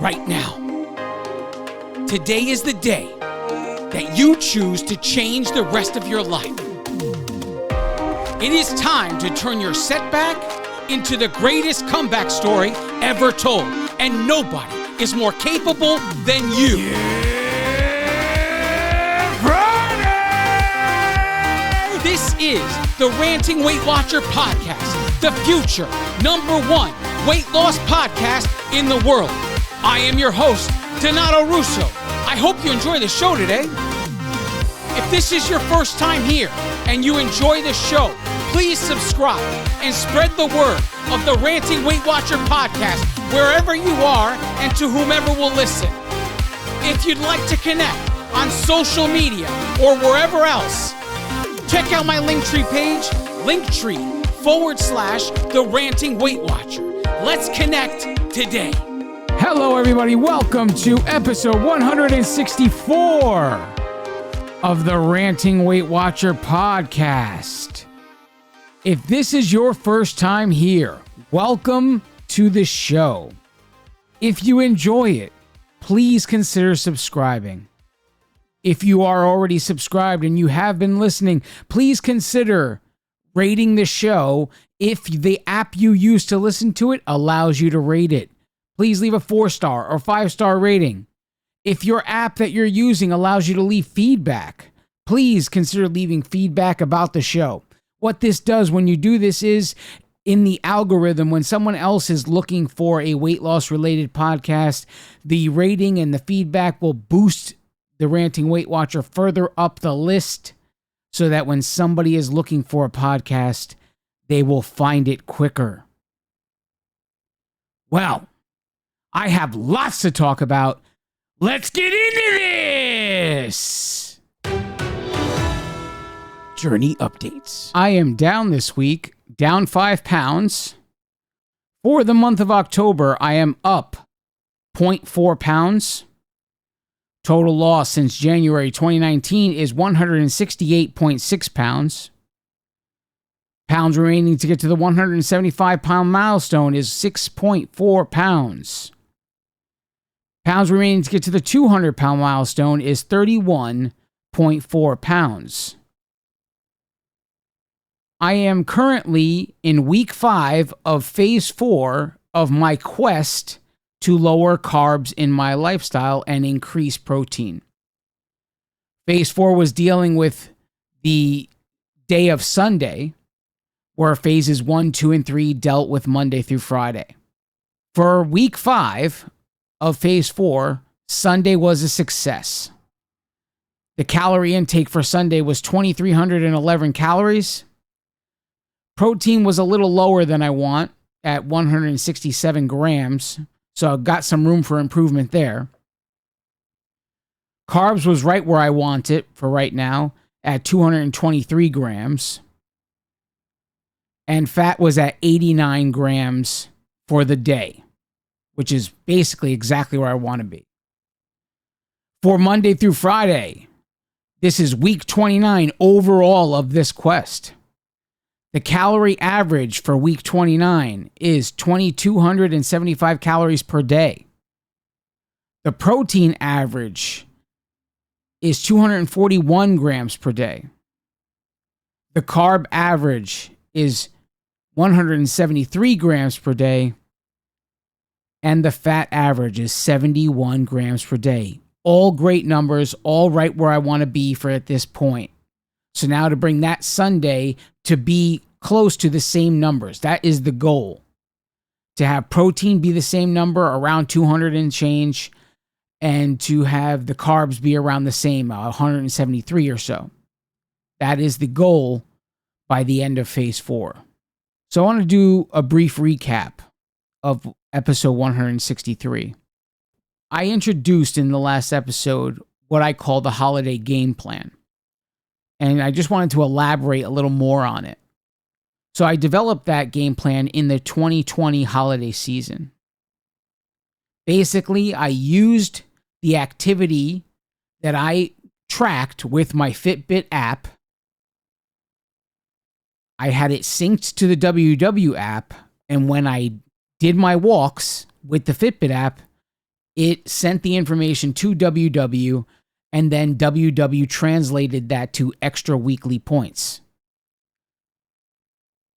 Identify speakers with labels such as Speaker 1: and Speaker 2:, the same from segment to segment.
Speaker 1: right now. Today is the day that you choose to change the rest of your life. It is time to turn your setback into the greatest comeback story ever told, and nobody is more capable than you. This is the Ranting Weight Watcher podcast, the future #1 weight loss podcast in the world. I am your host, Donato Russo. I hope you enjoy the show today. If this is your first time here and you enjoy the show, please subscribe and spread the word of the Ranting Weight Watcher podcast wherever you are and to whomever will listen. If you'd like to connect on social media or wherever else, check out my Linktree page, Linktree/The Ranting Weight Watcher. Let's connect today.
Speaker 2: Hello, everybody. Welcome to episode 164 of the Ranting Weight Watcher podcast. If this is your first time here, welcome to the show. If you enjoy it, please consider subscribing. If you are already subscribed and you have been listening, please consider rating the show if the app you use to listen to it allows you to rate it. Please leave a 4-star or 5-star rating. If your app that you're using allows you to leave feedback, please consider leaving feedback about the show. What this does when you do this is, in the algorithm, when someone else is looking for a weight loss related podcast, the rating and the feedback will boost the Ranting Weight Watcher further up the list so that when somebody is looking for a podcast, they will find it quicker. Well, I have lots to talk about. Let's get into this!
Speaker 1: Journey updates.
Speaker 2: I am down this week, down 5 pounds. For the month of October, I am up 0.4 pounds. Total loss since January 2019 is 168.6 pounds. Pounds remaining to get to the 175-pound milestone is 6.4 pounds. Pounds remaining to get to the 200-pound milestone is 31.4 pounds. I am currently in week 5 of phase 4 of my quest to lower carbs in my lifestyle and increase protein. Phase 4 was dealing with the day of Sunday, where phases 1, 2, and 3 dealt with Monday through Friday. For week 5 of phase 4, Sunday was a success. The calorie intake for Sunday was 2,311 calories. Protein was a little lower than I want at 167 grams, so I've got some room for improvement there. Carbs was right where I want it for right now at 223 grams. And fat was at 89 grams for the day, which is basically exactly where I want to be. For Monday through Friday, this is week 29 overall of this quest. The calorie average for week 29 is 2,275 calories per day. The protein average is 241 grams per day. The carb average is 173 grams per day. And the fat average is 71 grams per day. All great numbers, all right where I want to be for at this point. So now to bring that Sunday to be close to the same numbers. That is the goal. To have protein be the same number, around 200 and change, and to have the carbs be around the same, 173 or so. That is the goal by the end of phase 4. So I want to do a brief recap of episode 163. I introduced in the last episode what I call the holiday game plan. And I just wanted to elaborate a little more on it. So I developed that game plan in the 2020 holiday season. Basically, I used the activity that I tracked with my Fitbit app. I had it synced to the WW app, and when I did my walks with the Fitbit app, it sent the information to WW, and then WW translated that to extra weekly points.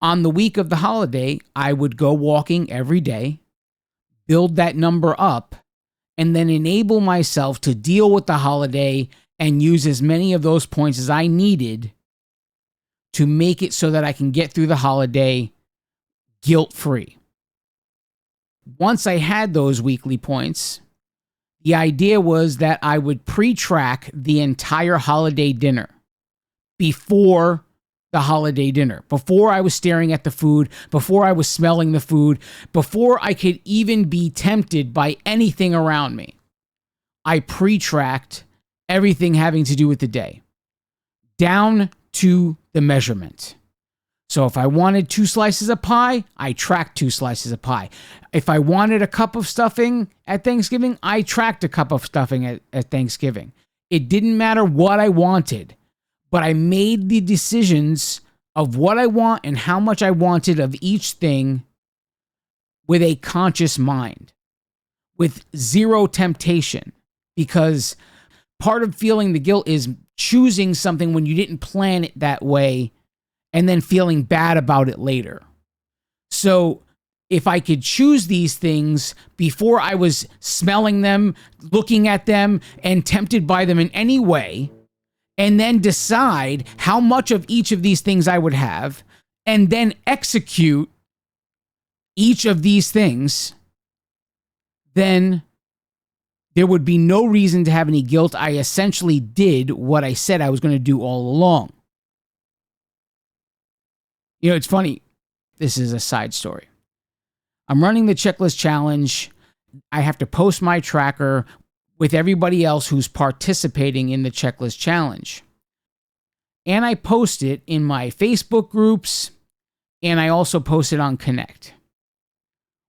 Speaker 2: On the week of the holiday, I would go walking every day, build that number up, and then enable myself to deal with the holiday and use as many of those points as I needed to make it so that I can get through the holiday guilt-free. Once I had those weekly points, the idea was that I would pre-track the entire holiday dinner before the holiday dinner, before I was staring at the food, before I was smelling the food, before I could even be tempted by anything around me. I pre-tracked everything having to do with the day, down to the measurement. So if I wanted 2 slices of pie, I tracked 2 slices of pie. If I wanted a cup of stuffing at Thanksgiving, I tracked a cup of stuffing at Thanksgiving. It didn't matter what I wanted, but I made the decisions of what I want and how much I wanted of each thing with a conscious mind, with zero temptation, because part of feeling the guilt is choosing something when you didn't plan it that way and then feeling bad about it later. So if I could choose these things before I was smelling them, looking at them, and tempted by them in any way, and then decide how much of each of these things I would have, and then execute each of these things, then there would be no reason to have any guilt. I essentially did what I said I was going to do all along. You know, it's funny. This is a side story. I'm running the checklist challenge. I have to post my tracker with everybody else who's participating in the checklist challenge. And I post it in my Facebook groups, and I also post it on Connect.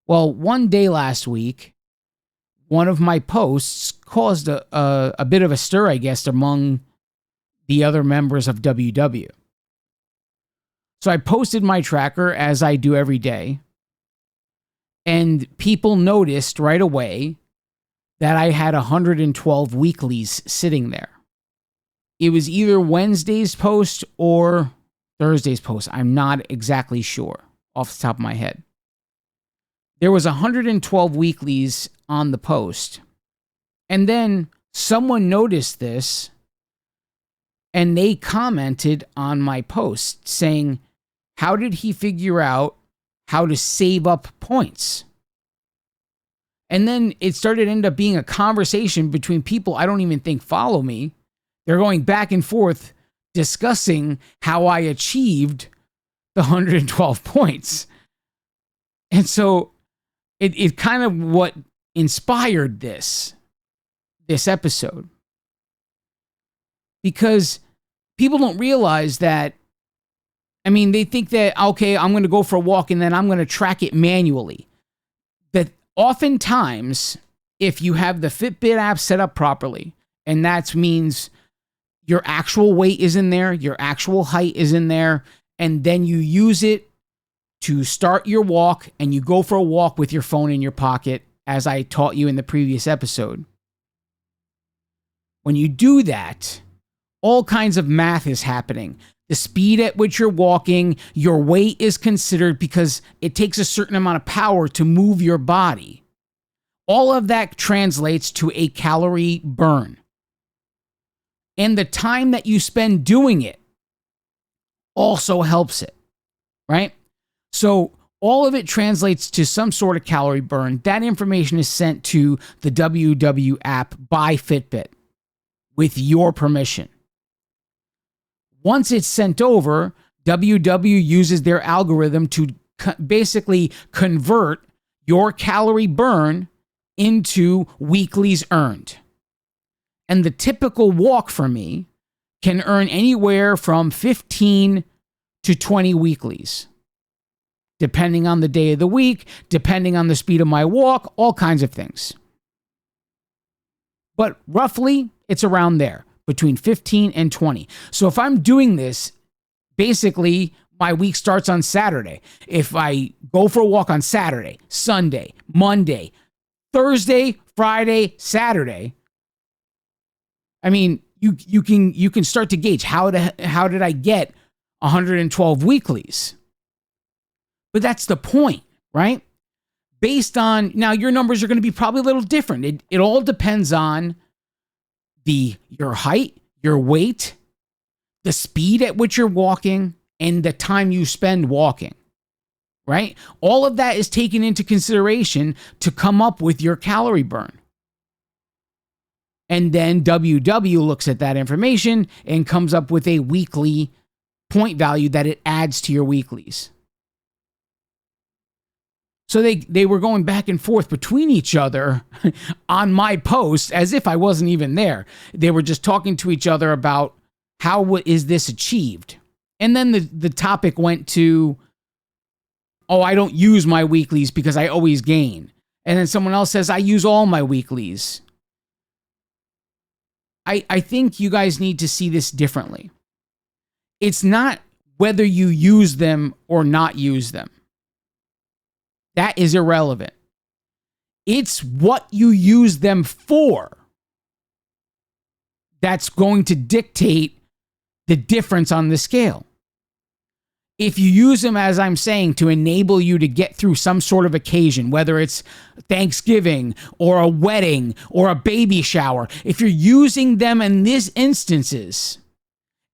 Speaker 2: Well, one day last week, one of my posts caused a bit of a stir, I guess, among the other members of WW. So I posted my tracker as I do every day, and people noticed right away that I had 112 weeklies sitting there. It was either Wednesday's post or Thursday's post. I'm not exactly sure off the top of my head. There was 112 weeklies on the post. And then someone noticed this and they commented on my post saying, how did he figure out how to save up points? And then it started to end up being a conversation between people I don't even think follow me. They're going back and forth discussing how I achieved the 112 points. And so it kind of what inspired this episode. Because people don't realize that, I mean, they think that, okay, I'm going to go for a walk and then I'm going to track it manually. That oftentimes, if you have the Fitbit app set up properly, and that means your actual weight is in there, your actual height is in there, and then you use it to start your walk and you go for a walk with your phone in your pocket, as I taught you in the previous episode. When you do that, all kinds of math is happening. The speed at which you're walking, your weight is considered because it takes a certain amount of power to move your body. All of that translates to a calorie burn. And the time that you spend doing it also helps it, right? So all of it translates to some sort of calorie burn. That information is sent to the WW app by Fitbit with your permission. Once it's sent over, WW uses their algorithm to basically convert your calorie burn into weeklies earned. And the typical walk for me can earn anywhere from 15 to 20 weeklies, depending on the day of the week, depending on the speed of my walk, all kinds of things. But roughly, it's around there, between 15 and 20. So if I'm doing this, basically, my week starts on Saturday. If I go for a walk on Saturday, Sunday, Monday, Thursday, Friday, Saturday. I mean, you can start to gauge how did I get 112 weeklies? But that's the point, right? Based on, now your numbers are going to be probably a little different. It all depends on your height, your weight, the speed at which you're walking, and the time you spend walking, right? All of that is taken into consideration to come up with your calorie burn. And then WW looks at that information and comes up with a weekly point value that it adds to your weeklies. So they were going back and forth between each other on my post as if I wasn't even there. They were just talking to each other about how is this achieved. And then the topic went to, oh, I don't use my weeklies because I always gain. And then someone else says, I use all my weeklies. I think you guys need to see this differently. It's not whether you use them or not use them. That is irrelevant. It's what you use them for that's going to dictate the difference on the scale. If you use them, as I'm saying, to enable you to get through some sort of occasion, whether it's Thanksgiving or a wedding or a baby shower, if you're using them in these instances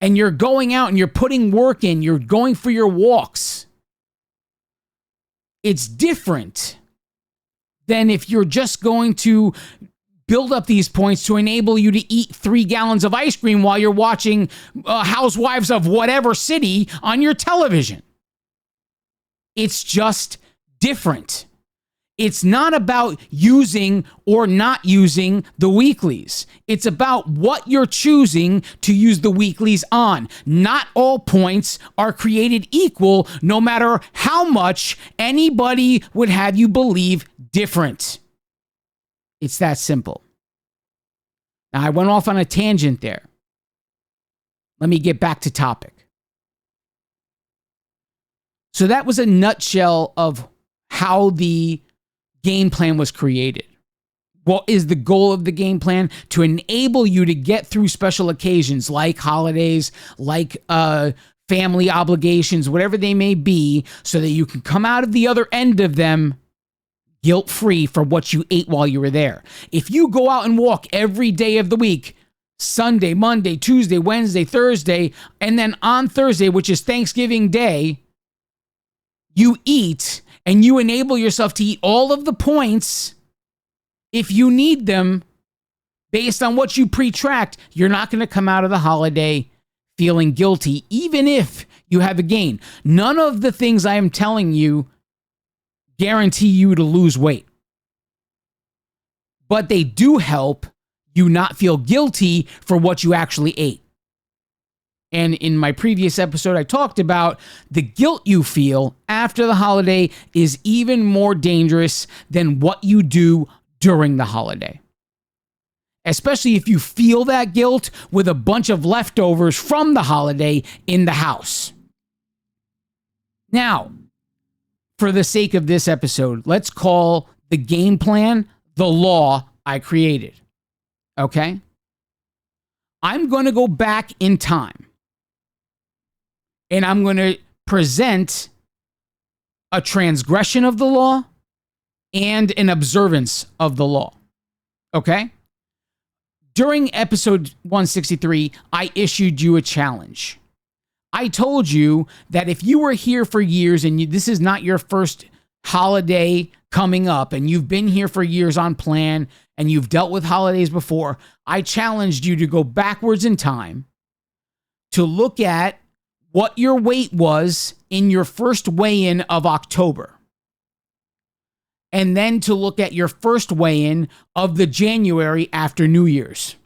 Speaker 2: and you're going out and you're putting work in, you're going for your walks, it's different than if you're just going to build up these points to enable you to eat 3 gallons of ice cream while you're watching Housewives of whatever city on your television. It's just different. It's not about using or not using the weeklies. It's about what you're choosing to use the weeklies on. Not all points are created equal, no matter how much anybody would have you believe different. It's that simple. Now, I went off on a tangent there. Let me get back to topic. So that was a nutshell of how the game plan was created. What is the goal of the game plan? To enable you to get through special occasions like holidays, like family obligations, whatever they may be, so that you can come out of the other end of them guilt-free for what you ate while you were there. If you go out and walk every day of the week, Sunday, Monday, Tuesday, Wednesday, Thursday, and then on Thursday, which is Thanksgiving Day, you eat and you enable yourself to eat all of the points if you need them based on what you pre-tracked, you're not going to come out of the holiday feeling guilty, even if you have a gain. None of the things I am telling you guarantee you to lose weight. But they do help you not feel guilty for what you actually ate. And in my previous episode, I talked about the guilt you feel after the holiday is even more dangerous than what you do during the holiday. Especially if you feel that guilt with a bunch of leftovers from the holiday in the house. Now, for the sake of this episode, let's call the game plan the law I created. Okay? I'm going to go back in time. And I'm going to present a transgression of the law and an observance of the law. Okay? During episode 163, I issued you a challenge. I told you that if you were here for years and this is not your first holiday coming up and you've been here for years on plan and you've dealt with holidays before, I challenged you to go backwards in time to look at what your weight was in your first weigh-in of October. And then to look at your first weigh-in of the January after New Year's.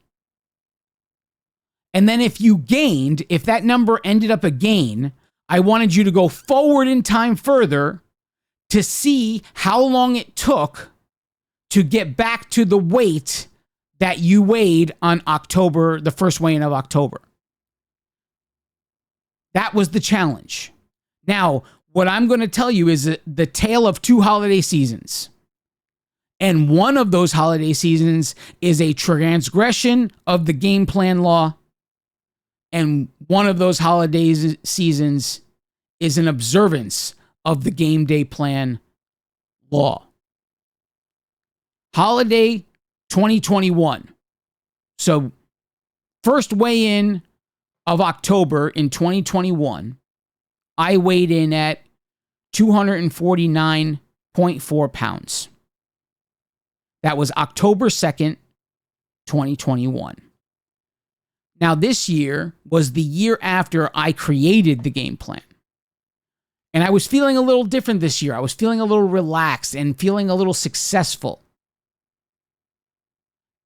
Speaker 2: And then if you gained, if that number ended up a gain, I wanted you to go forward in time further to see how long it took to get back to the weight that you weighed on October, the first weigh-in of October. That was the challenge. Now, what I'm going to tell you is the tale of 2 holiday seasons. And one of those holiday seasons is a transgression of the game plan law. And one of those holiday seasons is an observance of the game day plan law. Holiday 2021. So first weigh-in of October in 2021, I weighed in at 249.4 pounds. That was October 2nd, 2021. Now, this year was the year after I created the game plan. And I was feeling a little different this year. I was feeling a little relaxed and feeling a little successful.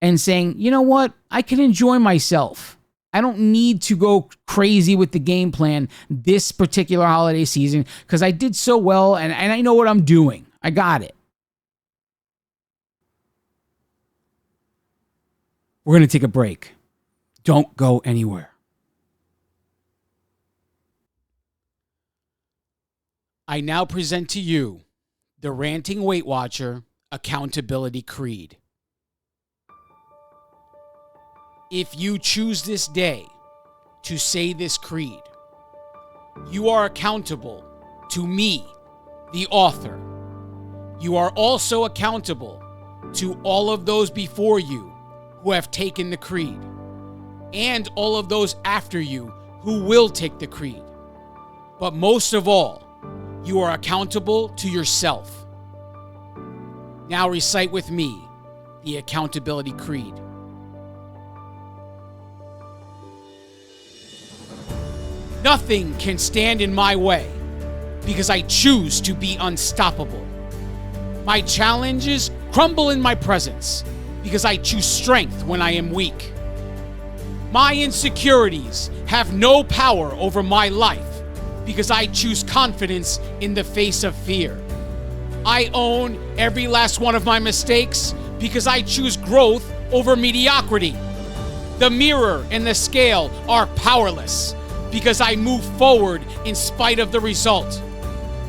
Speaker 2: And saying, you know what? I can enjoy myself. I don't need to go crazy with the game plan this particular holiday season because I did so well and I know what I'm doing. I got it. We're going to take a break. Don't go anywhere. I now present to you the Ranting Weight Watcher Accountability Creed. If you choose this day to say this creed, you are accountable to me, the author. You are also accountable to all of those before you who have taken the creed, and all of those after you who will take the creed. But most of all, you are accountable to yourself. Now recite with me the Accountability Creed. Nothing can stand in my way because I choose to be unstoppable. My challenges crumble in my presence because I choose strength when I am weak. My insecurities have no power over my life because I choose confidence in the face of fear. I own every last one of my mistakes because I choose growth over mediocrity. The mirror and the scale are powerless because I move forward in spite of the result.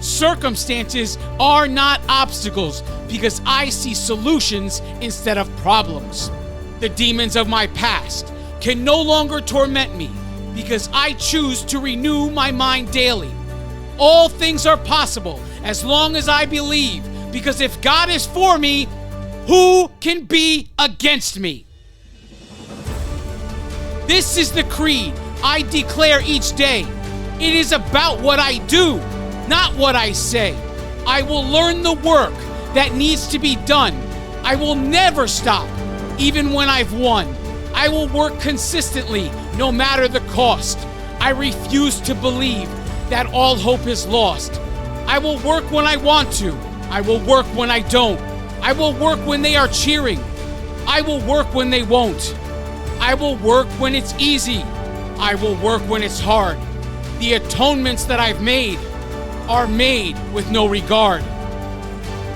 Speaker 2: Circumstances are not obstacles because I see solutions instead of problems. The demons of my past can no longer torment me because I choose to renew my mind daily. All things are possible as long as I believe, because if God is for me, who can be against me? This is the creed I declare each day. It is about what I do, not what I say. I will learn the work that needs to be done. I will never stop, even when I've won. I will work consistently, no matter the cost. I refuse to believe that all hope is lost. I will work when I want to. I will work when I don't. I will work when they are cheering. I will work when they won't. I will work when it's easy. I will work when it's hard. The atonements that I've made are made with no regard.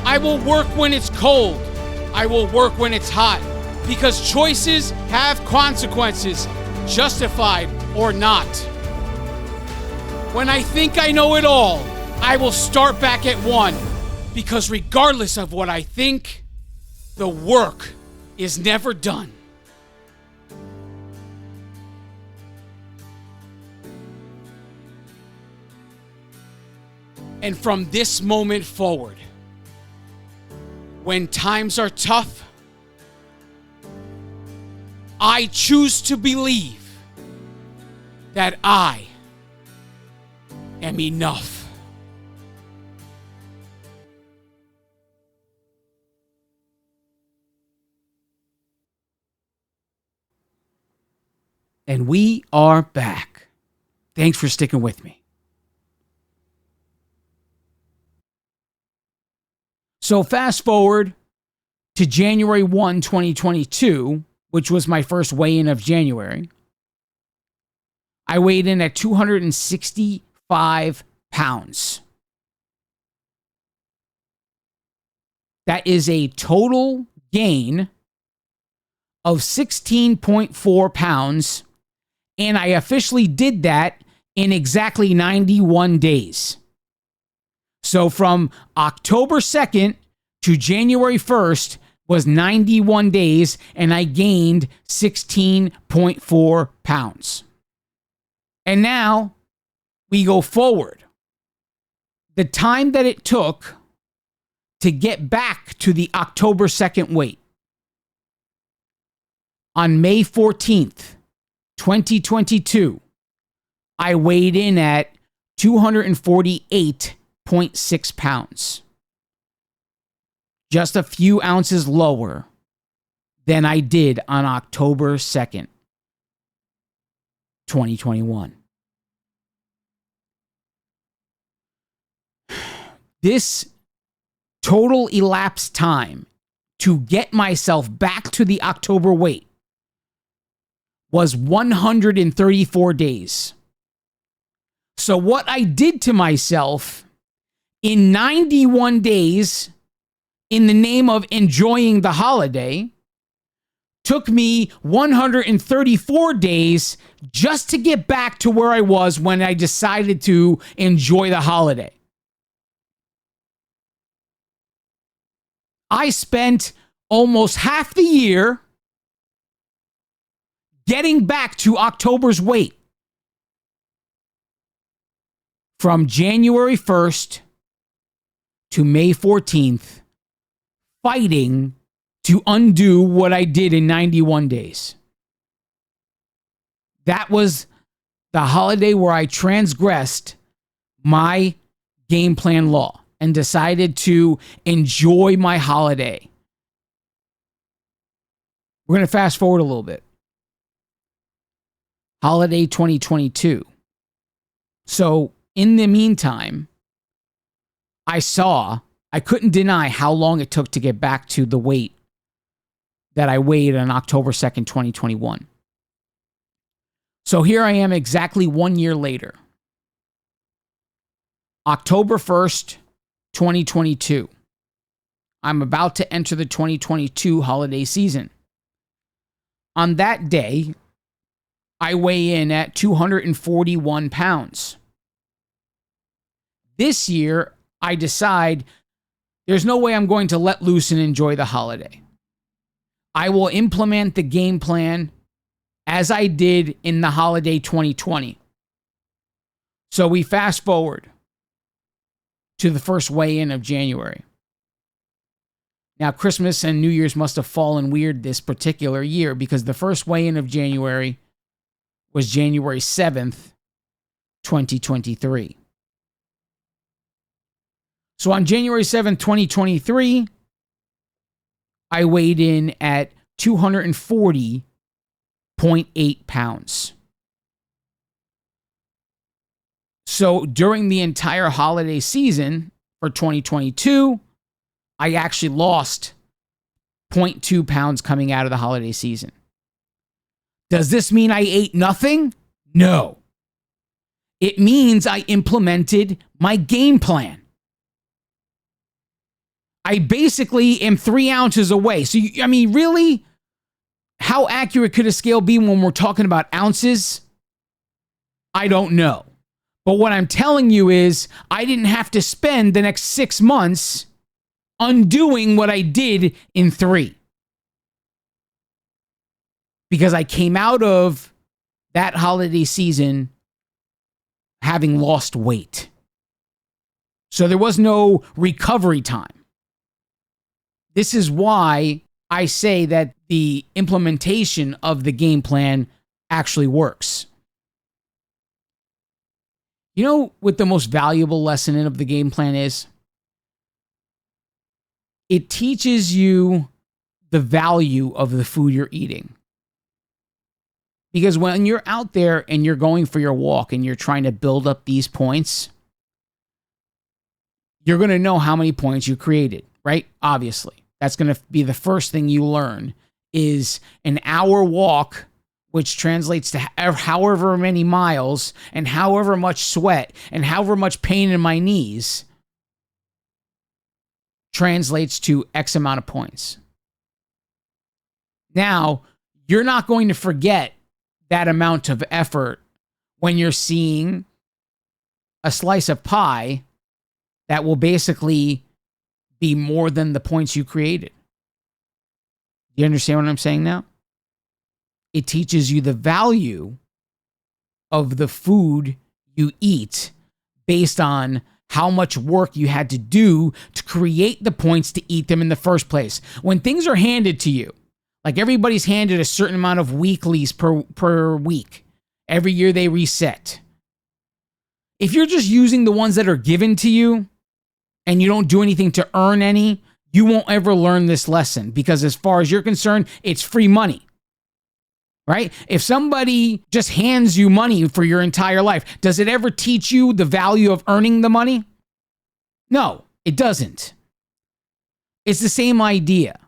Speaker 2: I will work when it's cold. I will work when it's hot, because choices have consequences, justified or not. When I think I know it all, I will start back at one, because regardless of what I think, the work is never done. And from this moment forward, when times are tough, I choose to believe that I am enough. And we are back. Thanks for sticking with me. So fast forward to January 1, 2022, which was my first weigh-in of January. I weighed in at 265 pounds. That is a total gain of 16.4 pounds, and I officially did that in exactly 91 days. So from October 2nd to January 1st was 91 days, and I gained 16.4 pounds. And now we go forward. The time that it took to get back to the October 2nd weight. On May 14th, 2022, I weighed in at 248.6 pounds. Just a few ounces lower than I did on October 2nd, 2021. This total elapsed time to get myself back to the October weight was 134 days. So what I did to myself in 91 days in the name of enjoying the holiday took me 134 days just to get back to where I was when I decided to enjoy the holiday. I spent almost half the year getting back to October's weight. From January 1st to May 14th, fighting to undo what I did in 91 days. That was the holiday where I transgressed my game plan law and decided to enjoy my holiday. We're going to fast forward a little bit. Holiday 2022. So in the meantime, I couldn't deny how long it took to get back to the weight that I weighed on October 2nd, 2021. So here I am exactly 1 year later. October 1st, 2022. I'm about to enter the 2022 holiday season. On that day, I weigh in at 241 pounds. This year, I decide there's no way I'm going to let loose and enjoy the holiday. I will implement the game plan as I did in the holiday 2020. So we fast forward to the first weigh-in of January. Now, Christmas and New Year's must have fallen weird this particular year because the first weigh-in of January was January 7th, 2023. So on January 7th, 2023, I weighed in at 240.8 pounds. So during the entire holiday season for 2022, I actually lost 0.2 pounds coming out of the holiday season. Does this mean I ate nothing? No. It means I implemented my game plan. I basically am 3 ounces away. So, really? How accurate could a scale be when we're talking about ounces? I don't know. But what I'm telling you is I didn't have to spend the next 6 months undoing what I did in 3. Because I came out of that holiday season having lost weight. So there was no recovery time. This is why I say that the implementation of the game plan actually works. You know what the most valuable lesson of the game plan is? It teaches you the value of the food you're eating. Because when you're out there and you're going for your walk and you're trying to build up these points, you're going to know how many points you created, right? Obviously. That's going to be the first thing you learn is an hour walk, which translates to however many miles and however much sweat and however much pain in my knees translates to X amount of points. Now, you're not going to forget that amount of effort when you're seeing a slice of pie that will basically be more than the points you created. You understand what I'm saying now? It teaches you the value of the food you eat based on how much work you had to do to create the points to eat them in the first place. When things are handed to you, like everybody's handed a certain amount of weeklies per week. Every year they reset. If you're just using the ones that are given to you and you don't do anything to earn any, you won't ever learn this lesson, because as far as you're concerned, it's free money. Right? If somebody just hands you money for your entire life, does it ever teach you the value of earning the money? No, it doesn't. It's the same idea.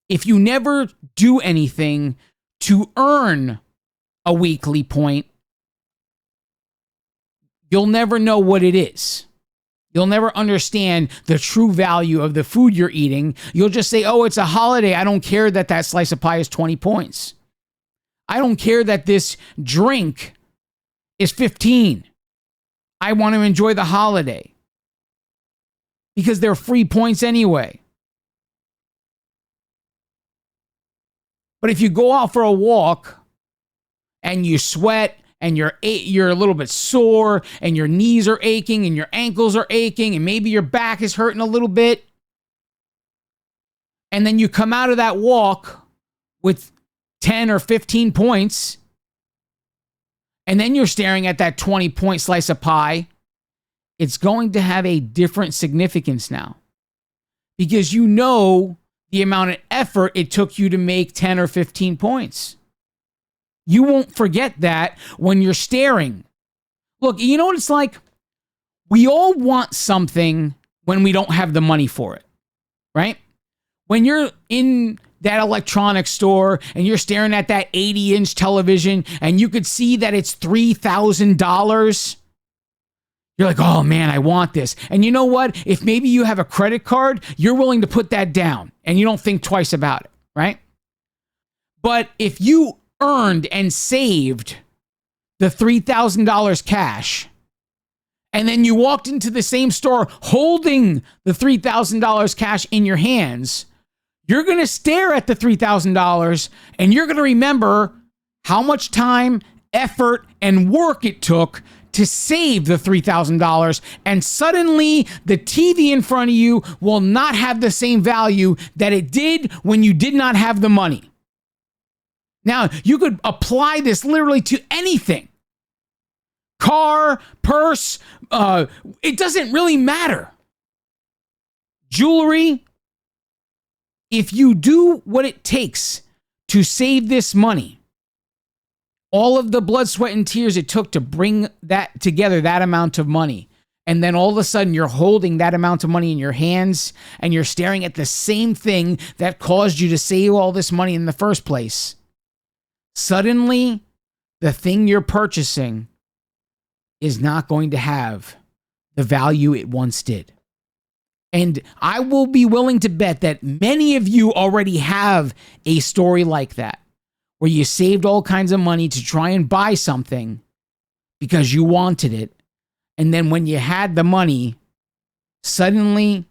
Speaker 2: If you never do anything to earn a weekly point, you'll never know what it is. You'll never understand the true value of the food you're eating. You'll just say, oh, it's a holiday. I don't care that that slice of pie is 20 points. I don't care that this drink is 15. I want to enjoy the holiday because they're free points anyway. But if you go out for a walk and you sweat and you're a little bit sore and your knees are aching and your ankles are aching and maybe your back is hurting a little bit, and then you come out of that walk with 10 or 15 points, and then you're staring at that 20-point slice of pie, it's going to have a different significance now, because you know the amount of effort it took you to make 10 or 15 points. You won't forget that when you're staring. Look, you know what it's like? We all want something when we don't have the money for it, right? When you're in that electronics store and you're staring at that 80-inch television and you could see that it's $3,000, you're like, oh man, I want this. And you know what? If maybe you have a credit card, you're willing to put that down and you don't think twice about it, right? But if you earned and saved the $3,000 cash, and then you walked into the same store holding the $3,000 cash in your hands, you're going to stare at the $3,000 and you're going to remember how much time, effort, and work it took to save the $3,000. And suddenly the TV in front of you will not have the same value that it did when you did not have the money. Now, you could apply this literally to anything. Car, purse, it doesn't really matter. Jewelry. If you do what it takes to save this money, all of the blood, sweat, and tears it took to bring that together, that amount of money, and then all of a sudden you're holding that amount of money in your hands and you're staring at the same thing that caused you to save all this money in the first place, suddenly the thing you're purchasing is not going to have the value it once did. And I will be willing to bet that many of you already have a story like that, where you saved all kinds of money to try and buy something because you wanted it. And then when you had the money, suddenly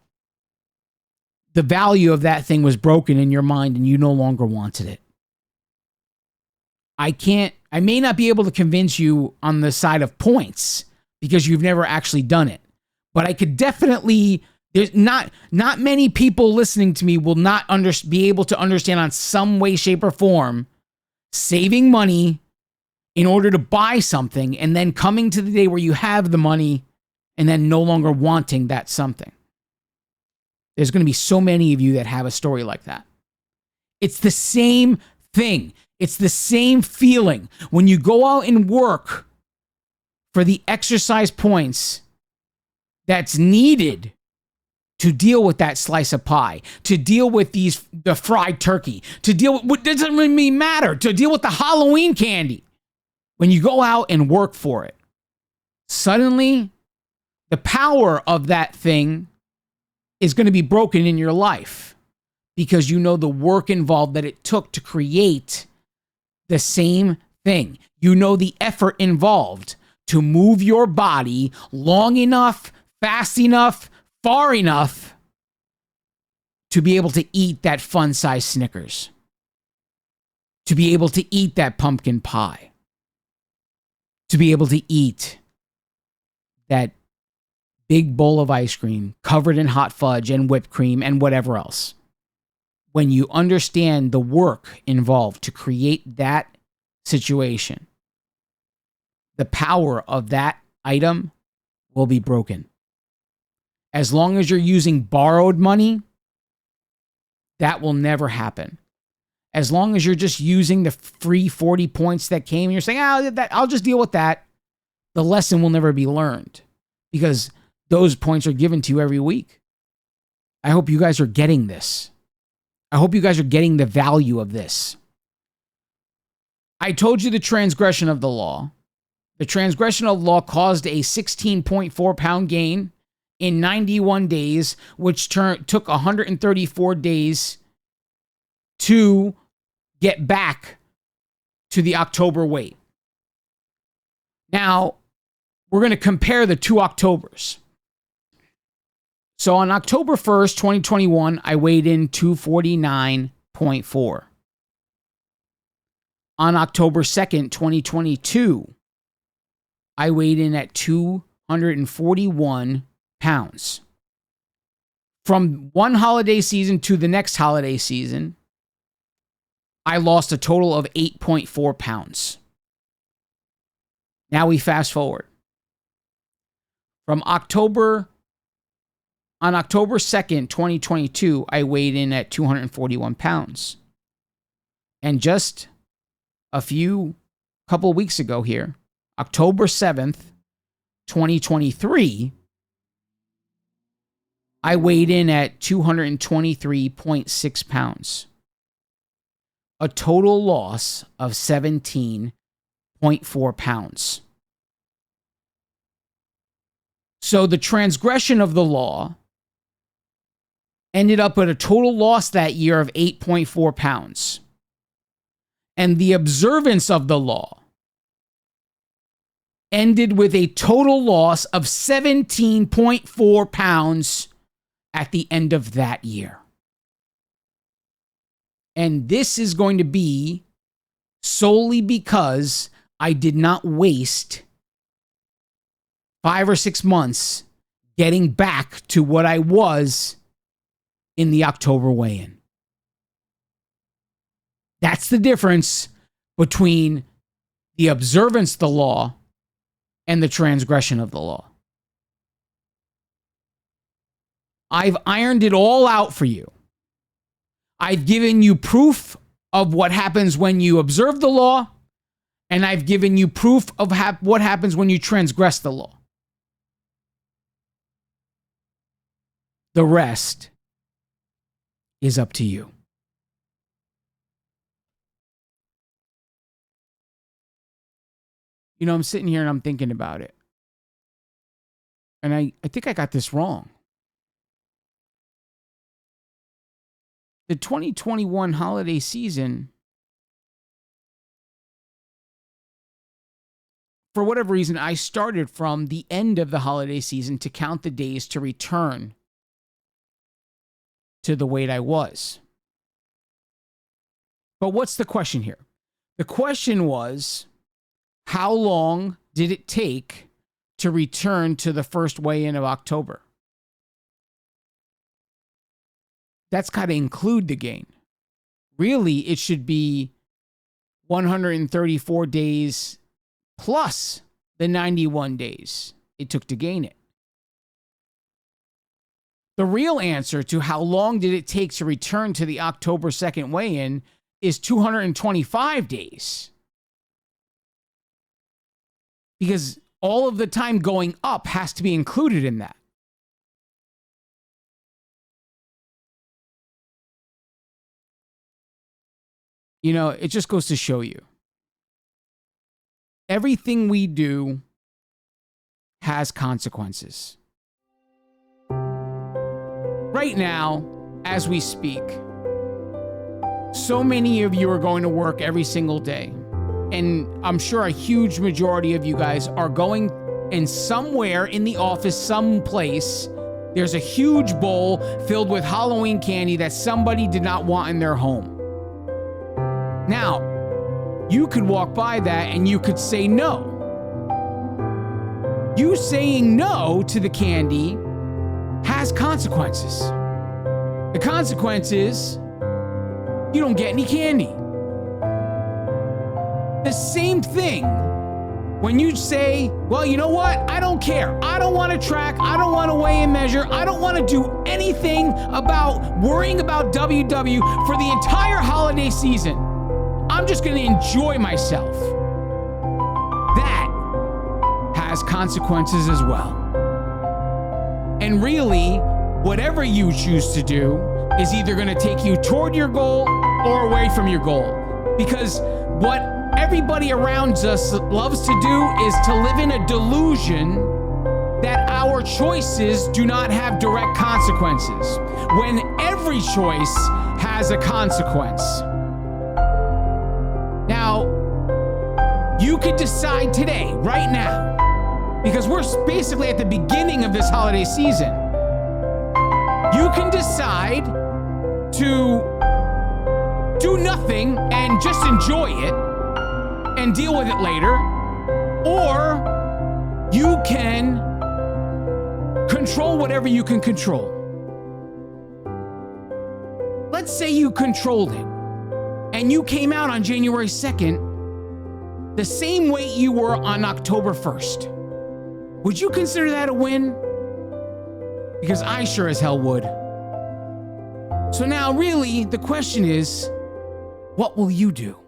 Speaker 2: the value of that thing was broken in your mind and you no longer wanted it. I may not be able to convince you on the side of points because you've never actually done it, but I could definitely. There's not many people listening to me will not be able to understand on some way, shape, or form saving money in order to buy something and then coming to the day where you have the money and then no longer wanting that something. There's going to be so many of you that have a story like that. It's the same thing. It's the same feeling when you go out and work for the exercise points that's needed to deal with that slice of pie, to deal with the fried turkey, to deal with what doesn't really matter, to deal with the Halloween candy. When you go out and work for it, suddenly the power of that thing is going to be broken in your life because you know the work involved that it took to create the same thing. You know the effort involved to move your body long enough, fast enough, far enough to be able to eat that fun-sized Snickers, to be able to eat that pumpkin pie, to be able to eat that big bowl of ice cream covered in hot fudge and whipped cream and whatever else. When you understand the work involved to create that situation, the power of that item will be broken. As long as you're using borrowed money, that will never happen. As long as you're just using the free 40 points that came and you're saying, I'll just deal with that, the lesson will never be learned because those points are given to you every week. I hope you guys are getting this. I hope you guys are getting the value of this. I told you the transgression of the law. The transgression of the law caused a 16.4 pound gain in 91 days, which took 134 days to get back to the October weight. Now, we're going to compare the two Octobers. So on October 1st, 2021, I weighed in 249.4. On October 2nd, 2022, I weighed in at 241 pounds. From one holiday season to the next holiday season, I lost a total of 8.4 pounds. Now we fast forward. On October 2nd, 2022, I weighed in at 241 pounds. And just a couple weeks ago here, October 7th, 2023, I weighed in at 223.6 pounds. A total loss of 17.4 pounds. So the transgression of the law ended up at a total loss that year of 8.4 pounds. And the observance of the law ended with a total loss of 17.4 pounds at the end of that year. And this is going to be solely because I did not waste 5 or 6 months getting back to what I was in the October weigh-in. That's the difference between the observance of the law and the transgression of the law. I've ironed it all out for you. I've given you proof of what happens when you observe the law, and I've given you proof of what happens when you transgress the law. The rest is up to you. You know, I'm sitting here and I'm thinking about it. And I think I got this wrong. The 2021 holiday season, for whatever reason, I started from the end of the holiday season to count the days to return to the weight I was. But what's the question here? The question was, how long did it take to return to the first weigh-in of October? That's got to include the gain. Really, it should be 134 days plus the 91 days it took to gain it. The real answer to how long did it take to return to the October 2nd weigh-in is 225 days. Because all of the time going up has to be included in that. You know, it just goes to show you. Everything we do has consequences. Right now, as we speak, so many of you are going to work every single day. And I'm sure a huge majority of you guys are going in somewhere in the office, someplace, there's a huge bowl filled with Halloween candy that somebody did not want in their home. Now, you could walk by that and you could say no. You saying no to the candy has consequences. The consequence is you don't get any candy. The same thing when you say, well, you know what? I don't care. I don't want to track. I don't want to weigh and measure. I don't want to do anything about worrying about WW for the entire holiday season. I'm just going to enjoy myself. That has consequences as well. And really, whatever you choose to do is either going to take you toward your goal or away from your goal. Because what everybody around us loves to do is to live in a delusion that our choices do not have direct consequences, when every choice has a consequence. Now, you could decide today, right now, because we're basically at the beginning of this holiday season. You can decide to do nothing and just enjoy it and deal with it later, or you can control whatever you can control. Let's say you controlled it and you came out on January 2nd the same weight you were on October 1st. Would you consider that a win? Because I sure as hell would. So now really the question is, what will you do?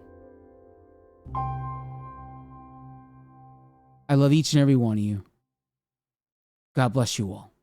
Speaker 2: I love each and every one of you. God bless you all.